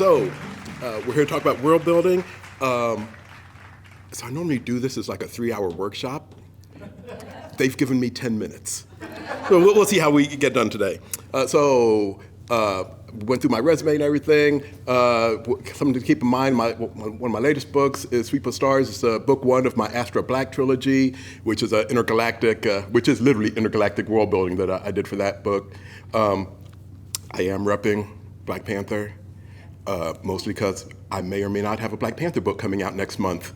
We're here to talk about world building. So I normally do this as like a 3-hour workshop. They've given me 10 minutes. So we'll see how we get done today. Went through my resume and everything. Something to keep in mind, one of my latest books is Sweep of Stars. It's book 1 of my Astra Black trilogy, which is which is literally intergalactic world building that I did for that book. I am repping Black Panther, mostly because I may or may not have a Black Panther book coming out next month.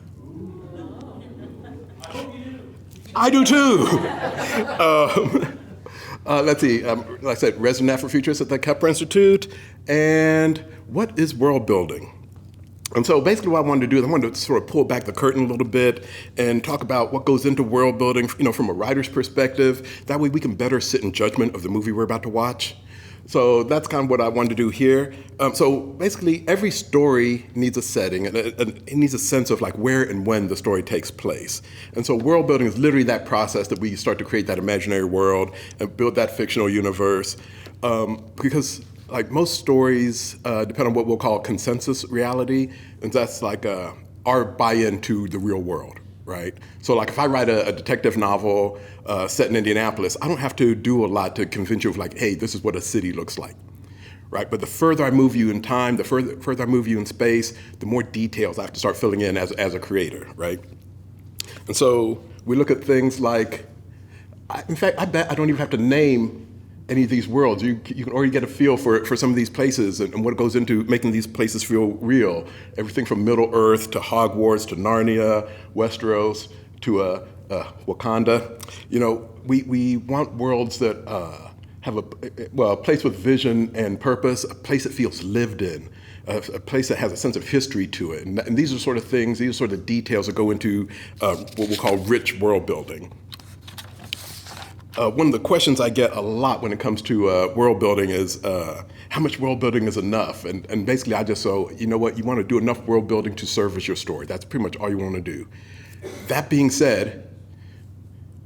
I do too. Let's see, like I said, resident Afrofuturist at the Kepler Institute. And what is world building? And so basically what I wanted to do is I wanted to sort of pull back the curtain a little bit and talk about what goes into world building, from a writer's perspective. That way we can better sit in judgment of the movie we're about to watch. So that's kind of what I wanted to do here. So basically, every story needs a setting, and it needs a sense of like where and when the story takes place. And so world building is literally that process that we start to create that imaginary world and build that fictional universe. Because like most stories depend on what we'll call consensus reality, and that's like our buy-in to the real world. Right? So like if I write a detective novel set in Indianapolis, I don't have to do a lot to convince you of like, hey, this is what a city looks like, right? But the further I move you in time, the further I move you in space, the more details I have to start filling in as a creator, right? And so we look at things like, in fact, I bet I don't even have to name any of these worlds. You can already get a feel for some of these places and what goes into making these places feel real. Everything from Middle Earth to Hogwarts to Narnia, Westeros to Wakanda. We want worlds that have a place with vision and purpose, a place that feels lived in, a place that has a sense of history to it. And these are sort of things, these are sort of details that go into what we'll call rich world building. One of the questions I get a lot when it comes to world building is how much world building is enough? And basically I just say, you know what, you want to do enough world building to service your story. That's pretty much all you want to do. That being said,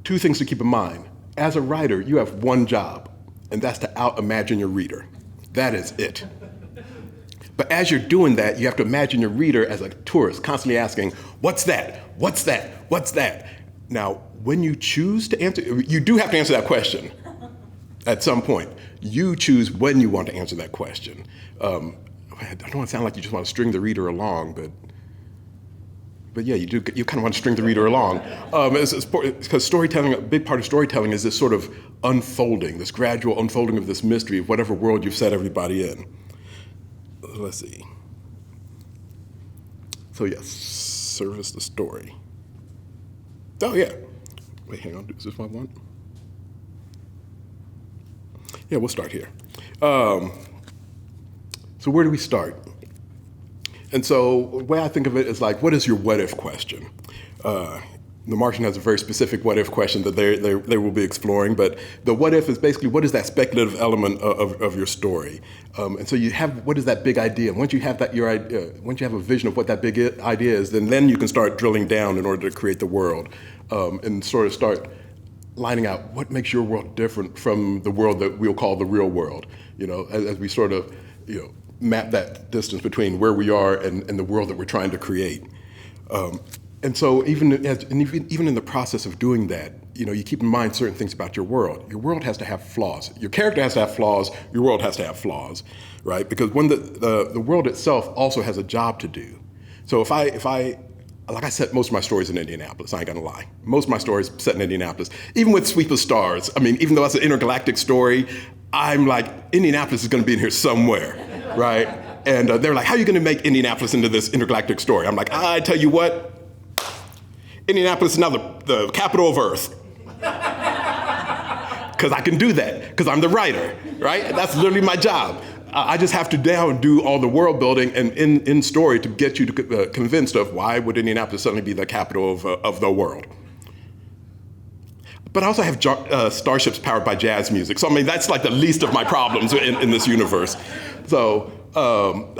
2 things to keep in mind. As a writer, you have one job, and that's to out-imagine your reader. That is it. But as you're doing that, you have to imagine your reader as a tourist, constantly asking, what's that? What's that? What's that? Now, when you choose to answer, you do have to answer that question at some point. You choose when you want to answer that question. I don't want to sound like you just want to string the reader along, but yeah, you do. You kind of want to string the reader along. Because storytelling, a big part of storytelling is this sort of unfolding, this gradual unfolding of this mystery of whatever world you've set everybody in. Let's see. So yes, service the story. Oh yeah. Wait, hang on, is this what I want? Yeah, we'll start here. So where do we start? And so the way I think of it is like, what is your what if question? The Martian has a very specific what if question that they will be exploring, but the what if is basically what is that speculative element of your story? And so you have, what is that big idea? Once you have that, once you have a vision of what that big idea is, then you can start drilling down in order to create the world. And sort of start lining out what makes your world different from the world that we'll call the real world, as we sort of, map that distance between where we are and the world that we're trying to create. And so even in the process of doing that, you keep in mind certain things about your world. Your world has to have flaws. Your character has to have flaws. Your world has to have flaws, right? Because when the world itself also has a job to do. So if I like I said, most of my stories in Indianapolis, I ain't gonna lie. Most of my stories set in Indianapolis. Even with Sweep of Stars, I mean, even though that's an intergalactic story, I'm like, Indianapolis is gonna be in here somewhere, right? And they're like, how are you gonna make Indianapolis into this intergalactic story? I'm like, I tell you what, Indianapolis is now the capital of Earth. Because I can do that, because I'm the writer, right? That's literally my job. I just have to now do all the world building and in story to get you to convinced of why would Indianapolis suddenly be the capital of the world. But I also have starships powered by jazz music. So I mean, that's like the least of my problems in this universe. So so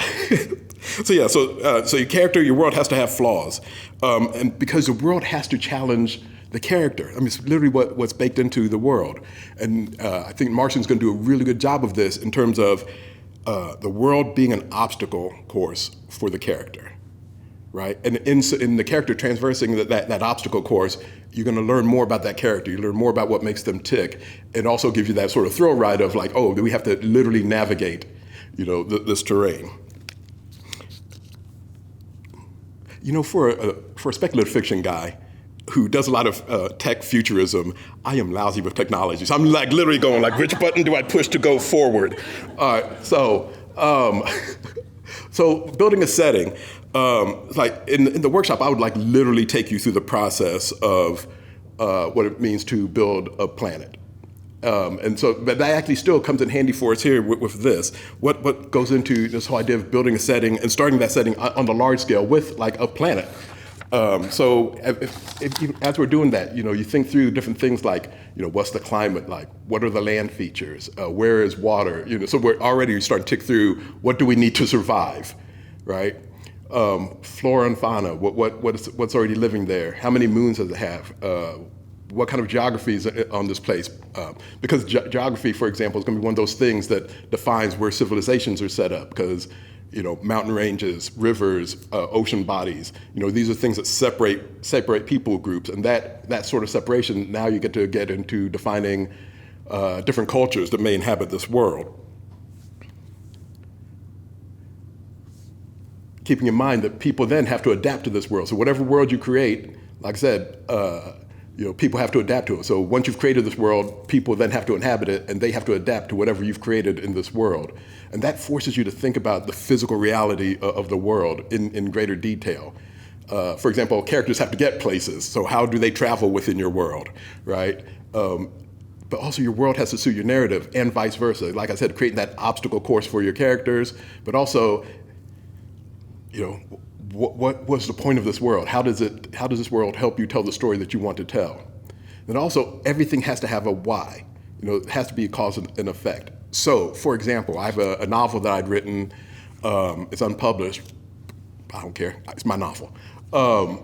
your character, your world has to have flaws. And because the world has to challenge the character. I mean, it's literally what's baked into the world. And I think Martian's going to do a really good job of this in terms of the world being an obstacle course for the character, right? And in the character traversing that obstacle course, you're going to learn more about that character. You learn more about what makes them tick. It also gives you that sort of thrill ride of like, oh, we have to literally navigate, this terrain. For a speculative fiction guy who does a lot of tech futurism, I am lousy with technology. So I'm like literally going like, which button do I push to go forward? So building a setting, like in the workshop, I would like literally take you through the process of what it means to build a planet. But that actually still comes in handy for us here with this. What goes into this whole idea of building a setting and starting that setting on the large scale with like a planet. So as we're doing that, you think through different things like, what's the climate like? What are the land features? Where is water? So we're already starting to tick through what do we need to survive, right? Flora and fauna, what's already living there? How many moons does it have? What kind of geography is on this place? Because geography, for example, is going to be one of those things that defines where civilizations are set up. Because mountain ranges, rivers, ocean bodies, these are things that separate people groups, and that sort of separation, now you get into defining different cultures that may inhabit this world. Keeping in mind that people then have to adapt to this world. So whatever world you create, like I said, people have to adapt to it. So once you've created this world, people then have to inhabit it, and they have to adapt to whatever you've created in this world. And that forces you to think about the physical reality of the world in greater detail. For example, characters have to get places. So how do they travel within your world, right? But also your world has to suit your narrative, and vice versa. Like I said, creating that obstacle course for your characters, but also, what was the point of this world? How does this world help you tell the story that you want to tell? And also, everything has to have a why. It has to be a cause and effect. So, for example, I have a novel that I'd written. It's unpublished. I don't care. It's my novel. And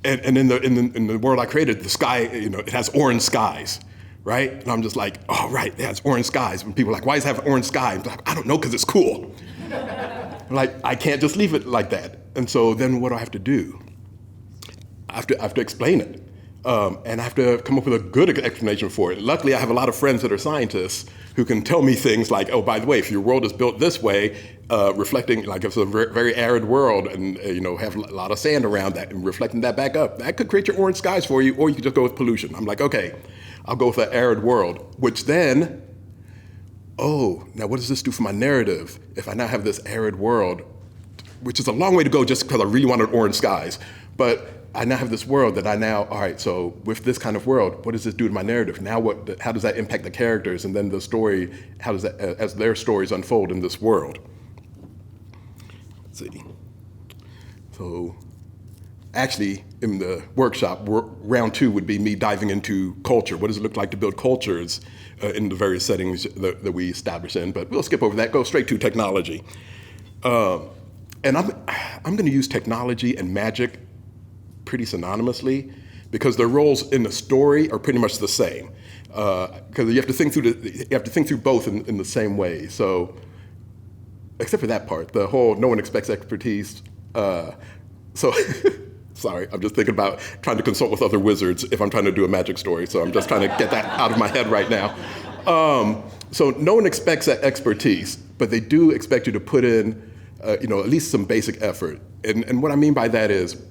in the world I created, the sky, it has orange skies, right? And I'm just like, oh, right, it has orange skies. When people are like, why does it have orange sky? I'm like, I don't know, because it's cool. Like, I can't just leave it like that. And so then what do I have to do? I have to explain it. And I have to come up with a good explanation for it. Luckily, I have a lot of friends that are scientists who can tell me things like, oh, by the way, if your world is built this way, reflecting, like if it's a very arid world and have a lot of sand around that and reflecting that back up, that could create your orange skies for you, or you could just go with pollution. I'm like, okay, I'll go with that arid world, which then, now what does this do for my narrative if I now have this arid world, which is a long way to go just because I really wanted orange skies, but I now have this world that all right, so with this kind of world, what does this do to my narrative? Now how does that impact the characters, and then the story, how does that, as their stories unfold in this world? Let's see. So actually, in the workshop, round 2 would be me diving into culture. What does it look like to build cultures in the various settings that we establish in? But we'll skip over that, go straight to technology. And I'm going to use technology and magic pretty synonymously, because their roles in the story are pretty much the same. Because you have to think through both in the same way. So, except for that part, the whole no one expects expertise. So, sorry, I'm just thinking about trying to consult with other wizards if I'm trying to do a magic story. So I'm just trying to get that out of my head right now. So no one expects that expertise, but they do expect you to put in, at least some basic effort. And what I mean by that is,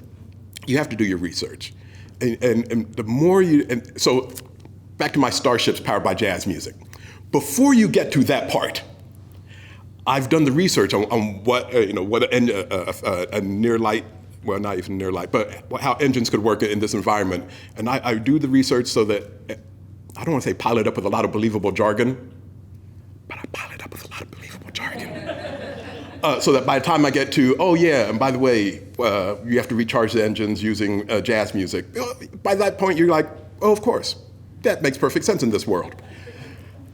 you have to do your research. And the more so back to my starships powered by jazz music. Before you get to that part, I've done the research on what a near light, well, not even near light, but how engines could work in this environment. And I do the research so that, I don't want to say pile it up with a lot of believable jargon, but I pile it up with a lot of believable jargon. So that by the time I get to, and by the way, you have to recharge the engines using jazz music. By that point, you're like, oh, of course. That makes perfect sense in this world.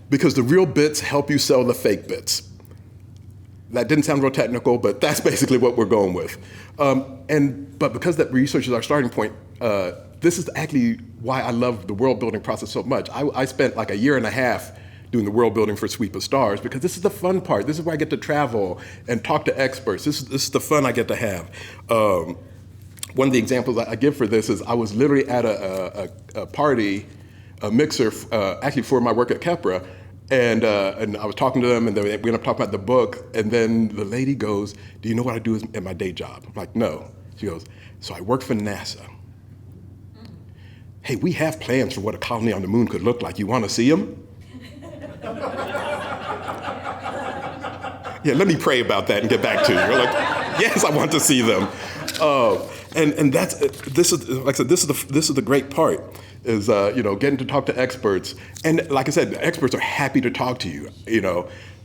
Because the real bits help you sell the fake bits. That didn't sound real technical, but that's basically what we're going with. But because that research is our starting point, this is actually why I love the world building process so much. I spent like a year and a half doing the world building for Sweep of Stars, because this is the fun part. This is where I get to travel and talk to experts. This is the fun I get to have. One of the examples I give for this is I was literally at a party, a mixer, actually for my work at Kepra, and I was talking to them, and we ended up talking about the book, and then the lady goes, "Do you know what I do at my day job?" I'm like, "No." She goes, "So I work for NASA. Hey, we have plans for what a colony on the moon could look like. You want to see them?" Yeah, let me pray about that and get back to you. You're like, yes, I want to see them. And this is like I said, this is the great part is getting to talk to experts. And like I said, the experts are happy to talk to you.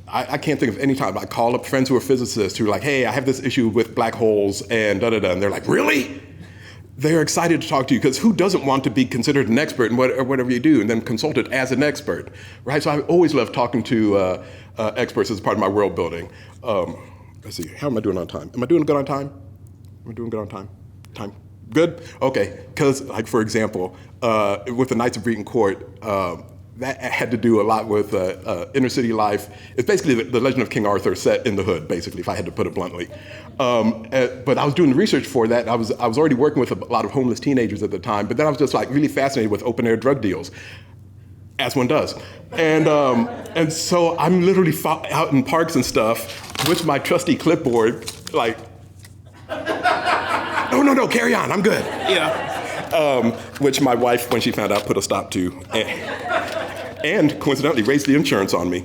I can't think of any time I call up friends who are physicists who are like, "Hey, I have this issue with black holes and da-da-da," and they're like, "Really?" They're excited to talk to you, because who doesn't want to be considered an expert in whatever you do and then consulted as an expert, right? So I always love talking to experts as part of my world building. Let's see, how am I doing on time? Am I doing good on time? Am I doing good on time? Time? Good? Okay, because like for example, with the Knights of Breton Court, that had to do a lot with inner city life. It's basically the Legend of King Arthur set in the hood, basically, if I had to put it bluntly. But I was doing the research for that. I was already working with a lot of homeless teenagers at the time, but then I was just like really fascinated with open air drug deals, as one does. And so I'm literally out in parks and stuff with my trusty clipboard, like, no, carry on, I'm good. Which my wife, when she found out, put a stop to. And coincidentally raised the insurance on me.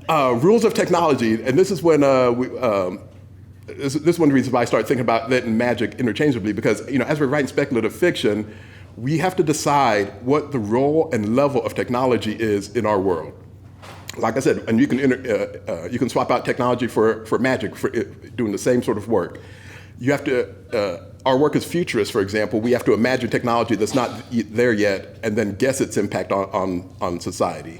Rules of technology, and this is when this is one of the reasons why I started thinking about lit and magic interchangeably, because as we're writing speculative fiction, we have to decide what the role and level of technology is in our world. Like I said, and you can swap out technology for magic for doing the same sort of work. You have to. Our work as futurists, for example, we have to imagine technology that's not there yet and then guess its impact on society.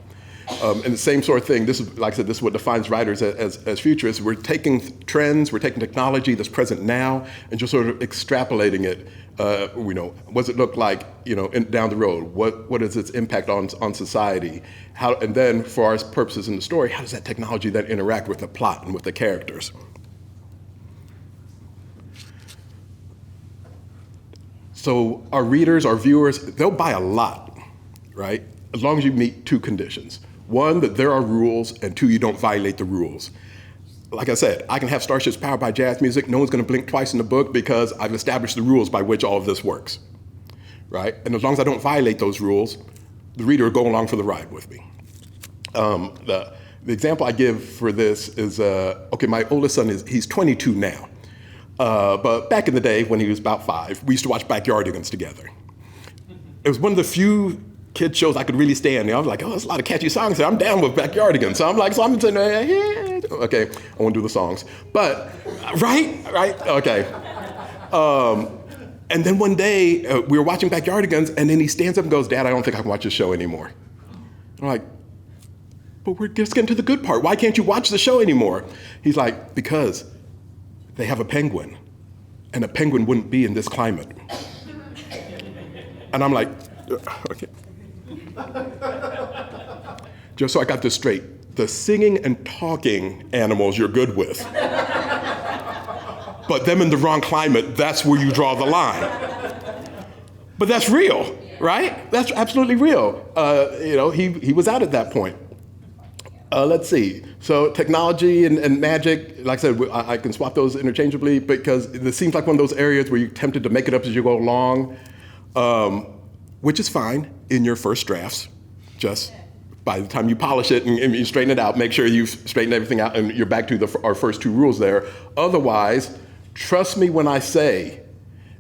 And the same sort of thing, this is, like I said, this is what defines writers as futurists. We're taking trends, we're taking technology that's present now and just sort of extrapolating it. What does it look like, down the road? What is its impact on society? And then for our purposes in the story, how does that technology then interact with the plot and with the characters? So our readers, our viewers, they'll buy a lot, right? As long as you meet two conditions. One, that there are rules, and two, you don't violate the rules. Like I said, I can have starships powered by jazz music. No one's gonna blink twice in the book because I've established the rules by which all of this works, right? And as long as I don't violate those rules, the reader will go along for the ride with me. The example I give for this is, my oldest son he's 22 now. But back in the day when he was about 5, we used to watch Backyardigans together. It was one of the few kid shows I could really stand. I was like, there's a lot of catchy songs here. I'm down with Backyardigans. So I'm sitting there, yeah. Okay, I won't do the songs. But, right, okay. And then one day, we were watching Backyardigans, and then he stands up and goes, "Dad, I don't think I can watch this show anymore." I'm like, "But we're just getting to the good part. Why can't you watch the show anymore?" He's like, "Because they have a penguin, and a penguin wouldn't be in this climate." And I'm like, okay. Just so I got this straight, the singing and talking animals you're good with. But them in the wrong climate, that's where you draw the line. But that's real, right? That's absolutely real. He was out at that point. Let's see. So technology and magic, like I said, I can swap those interchangeably because it seems like one of those areas where you're tempted to make it up as you go along, which is fine in your first drafts. Just by the time you polish it and you straighten it out, make sure you've straightened everything out and you're back to our first 2 rules there. Otherwise, trust me when I say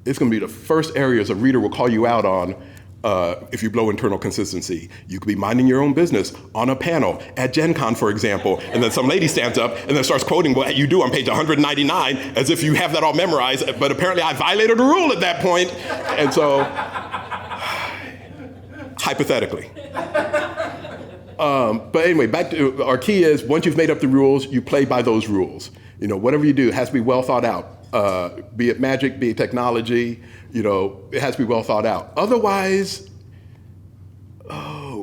it's going to be the first areas a reader will call you out on. If you blow internal consistency. You could be minding your own business on a panel at Gen Con, for example, and then some lady stands up and then starts quoting what you do on page 199 as if you have that all memorized, but apparently I violated a rule at that point. And so, hypothetically. But anyway, back to our key is once you've made up the rules, you play by those rules. Whatever you do has to be well thought out. Be it magic, be it technology, it has to be well thought out. Otherwise,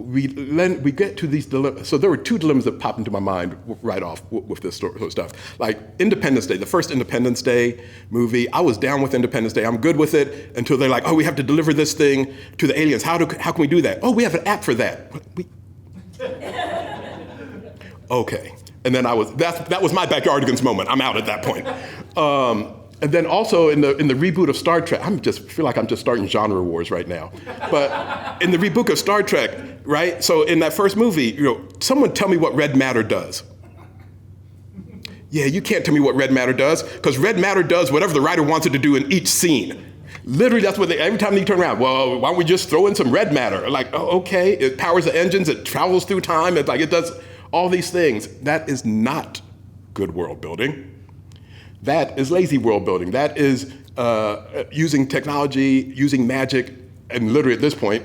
we get to these dilemmas. So there were two dilemmas that popped into my mind right off with this sort of stuff. Like Independence Day, the first Independence Day movie, I was down with Independence Day. I'm good with it until they're like, oh, we have to deliver this thing to the aliens. How can we do that? Oh, we have an app for that. Okay. And then that was my backyardigans moment. I'm out at that point. And then also in the reboot of Star Trek, feel like I'm just starting genre wars right now. But in the reboot of Star Trek, right? So in that first movie, someone tell me what red matter does. Yeah, you can't tell me what red matter does, because red matter does whatever the writer wants it to do in each scene. Literally, that's what every time they turn around, well, why don't we just throw in some red matter? Like, oh, okay, it powers the engines, it travels through time, it does all these things. That is not good world building. That is lazy world building. That is using technology, using magic, and literally at this point,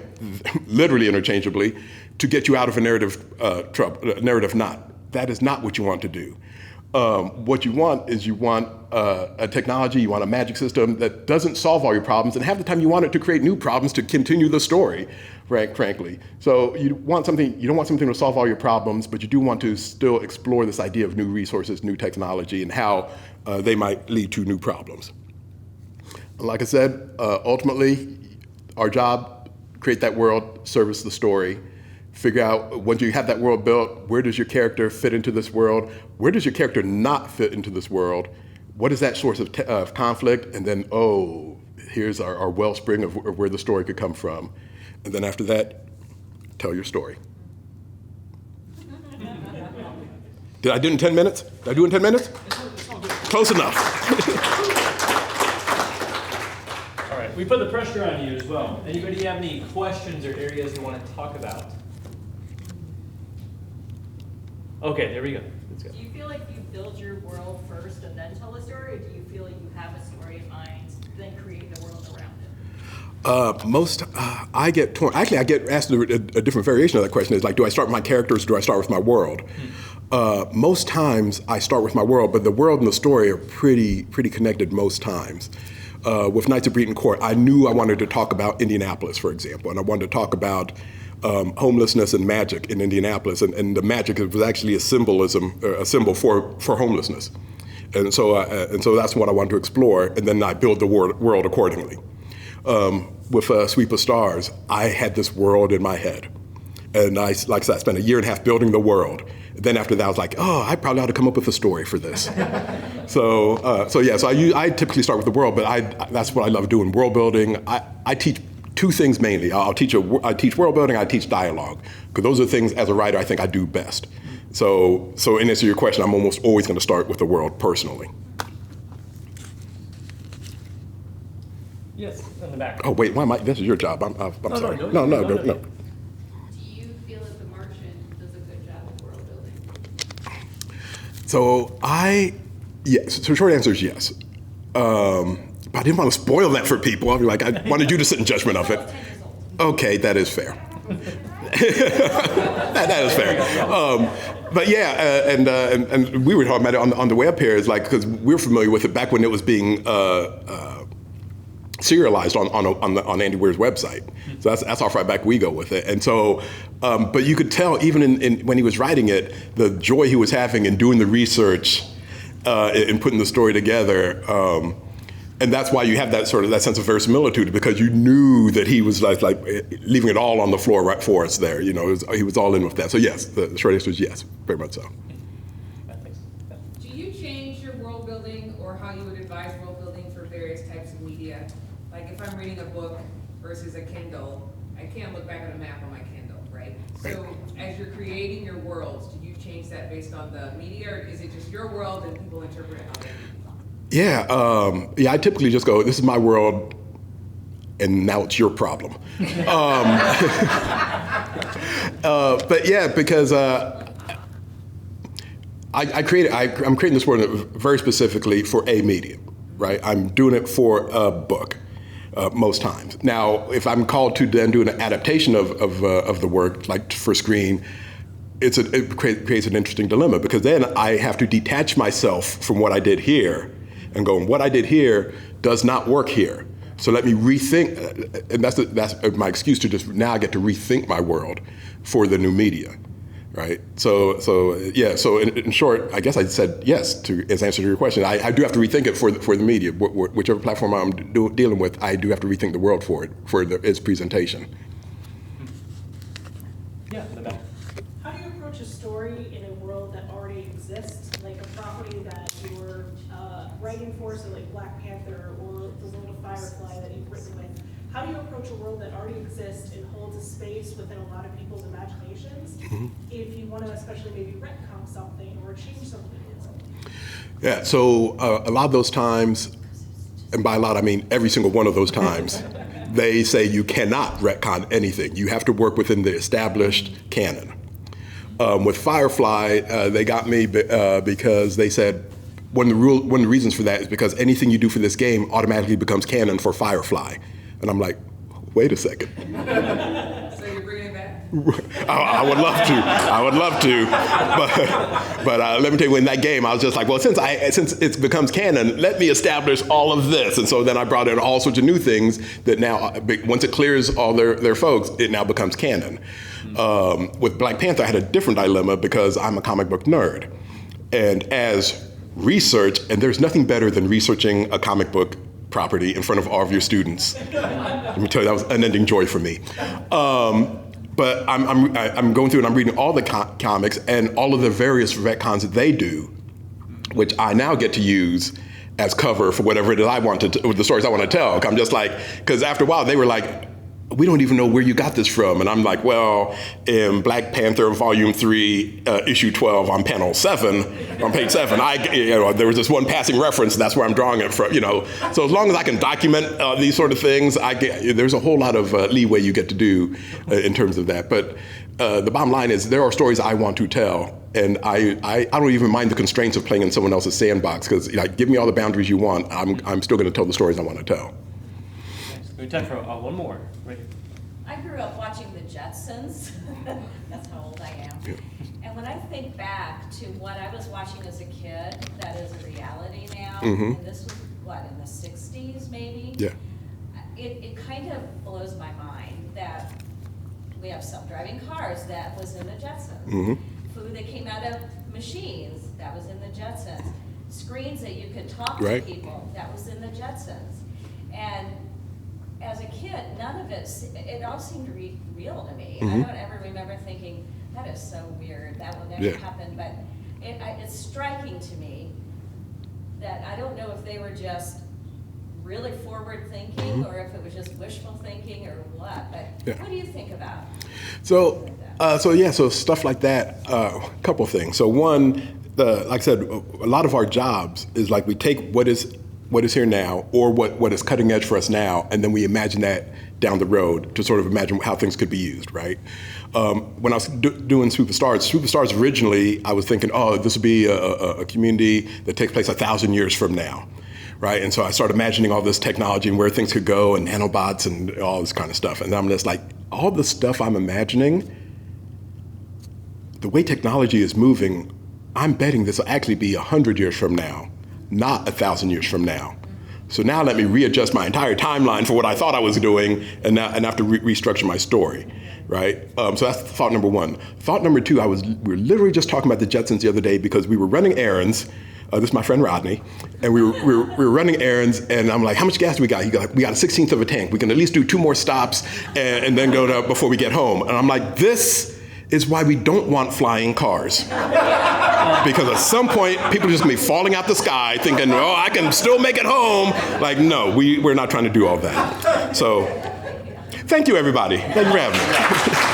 literally interchangeably, to get you out of a narrative knot. That is not what you want to do. What you want is a technology, you want a magic system that doesn't solve all your problems, and half the time you want it to create new problems to continue the story, frankly. So you don't want something to solve all your problems, but you do want to still explore this idea of new resources, new technology, and how they might lead to new problems. Like I said, ultimately, our job, create that world, service the story, figure out, once you have that world built, where does your character fit into this world? Where does your character not fit into this world? What is that source of conflict? And then, here's our wellspring of where the story could come from. And then after that, tell your story. Did I do it in 10 minutes? Did I do it in 10 minutes? Close enough. All right, we put the pressure on you as well. Anybody have any questions or areas you want to talk about? Okay, there we go. Let's go. Do you feel like you build your world first and then tell a story, or do you feel like you have a story in mind, then create the world around it? I get torn. Actually, I get asked a different variation of that question. Is like, do I start with my characters or do I start with my world? Most times I start with my world, but the world and the story are pretty connected most times. With Knights of Breton Court, I knew I wanted to talk about Indianapolis, for example, and I wanted to talk about homelessness and magic in Indianapolis, and the magic was actually a symbol for homelessness, and so that's what I wanted to explore, and then I build the world accordingly. With Sweep of Stars, I had this world in my head, and I spent a year and a half building the world. Then after that, I was like, I probably ought to come up with a story for this. So I typically start with the world, but that's what I love doing, world building. I teach two things mainly. I teach world building, I teach dialogue, because those are the things as a writer I think I do best. So in answer to your question, I'm almost always going to start with the world personally. Yes, in the back. Oh wait, why am I? This is your job. I'm sorry. No. Do you feel that the Martian does a good job of world building? So yes. So short answer is yes. But I didn't want to spoil that for people. I'll be like, I wanted you to sit in judgment of it. Okay, that is fair. that is fair. But yeah, and we were talking about it on the way up here. Is like, because we're familiar with it back when it was being serialized on Andy Weir's website. So that's how far back we go with it. And so, but you could tell even when he was writing it, the joy he was having in doing the research and putting the story together. And that's why you have that sense of verisimilitude, because you knew that he was like leaving it all on the floor right for us there. He was all in with that. So yes, the short answer is yes, very much so. Do you change your world building or how you would advise world building for various types of media? Like if I'm reading a book versus a Kindle, I can't look back at a map on my Kindle, right? So as you're creating your worlds, do you change that based on the media, or is it just your world and people interpret it how they do? Yeah, I typically just go, this is my world, and now it's your problem. But yeah, because I'm creating this world very specifically for a medium, right? I'm doing it for a book most times. Now, if I'm called to then do an adaptation of the work, like for screen, it creates an interesting dilemma, because then I have to detach myself from what I did here and go, what I did here does not work here. So let me rethink, and that's my excuse to just now I get to rethink my world for the new media, right? So in short, I guess I said yes to as answer to your question. I do have to rethink it for the media, whichever platform I'm dealing with. I do have to rethink the world for it for its presentation. Yeah, in the back. How do you approach a story in a world that already exists, like a property that you're writing for, so like Black Panther or the world of Firefly that you've written with? How do you approach a world that already exists and holds a space within a lot of people's imaginations if you want to especially maybe retcon something or change something in the world? Yeah, so a lot of those times, and by a lot I mean every single one of those times, they say you cannot retcon anything. You have to work within the established canon. With Firefly, they got me because they said one of the reasons for that is because anything you do for this game automatically becomes canon for Firefly. And I'm like, wait a second. So you're bringing it back? I would love to. But let me tell you, in that game, I was just like, well, since it becomes canon, let me establish all of this. And so then I brought in all sorts of new things that now, once it clears all their folks, it now becomes canon. With Black Panther, I had a different dilemma because I'm a comic book nerd. And as research, and there's nothing better than researching a comic book property in front of all of your students. Let me tell you, that was unending joy for me. But I'm going through and I'm reading all the comics and all of the various retcons that they do, which I now get to use as cover for whatever it is I want to, the stories I want to tell. I'm just like, because after a while they were like, we don't even know where you got this from. And I'm like, well, in Black Panther Volume 3, Issue 12 on panel 7, on page 7, there was this one passing reference, and that's where I'm drawing it from, So as long as I can document these sort of things, there's a whole lot of leeway you get to do in terms of that. But the bottom line is there are stories I want to tell, and I don't even mind the constraints of playing in someone else's sandbox, because give me all the boundaries you want, I'm still going to tell the stories I want to tell. We have time for one more. Right here. I grew up watching the Jetsons. That's how old I am. Yeah. And when I think back to what I was watching as a kid, that is a reality now, Mm-hmm. and this was, in the 60s maybe? Yeah. It kind of blows my mind that we have self-driving cars, that was in the Jetsons. Mm-hmm. Food that came out of machines, that was in the Jetsons. Screens that you could talk to Right. people, that was in the Jetsons. And as a kid, none of it all seemed real to me. Mm-hmm. I don't ever remember thinking, that is so weird, that will never Yeah. happen. But it's striking to me that I don't know if they were just really forward thinking or if it was just wishful thinking or what. But Yeah. what do you think about? So stuff like that, a couple of things. So one, like I said, a lot of our jobs is like we take what is here now or what is cutting edge for us now, and then we imagine that down the road to sort of imagine how things could be used, right? When I was doing Superstars originally, I was thinking, this would be a community that takes place 1,000 years from now, right? And so I started imagining all this technology and where things could go and nanobots and all this kind of stuff. And I'm just like, all the stuff I'm imagining, the way technology is moving, I'm betting this will actually be 100 years from now, not 1,000 years from now. So now let me readjust my entire timeline for what I thought I was doing and have to restructure my story, right? So that's thought number one. Thought number two, we were literally just talking about the Jetsons the other day because we were running errands. This is my friend Rodney, and we were running errands, and I'm like, how much gas do we got? He got, we got a 16th of a tank. We can at least do 2 more stops and then go before we get home. And I'm like, this is why we don't want flying cars. Because at some point, people are just gonna be falling out the sky thinking, I can still make it home. Like, no, we're not trying to do all that. So, thank you, everybody. Thank you for having me.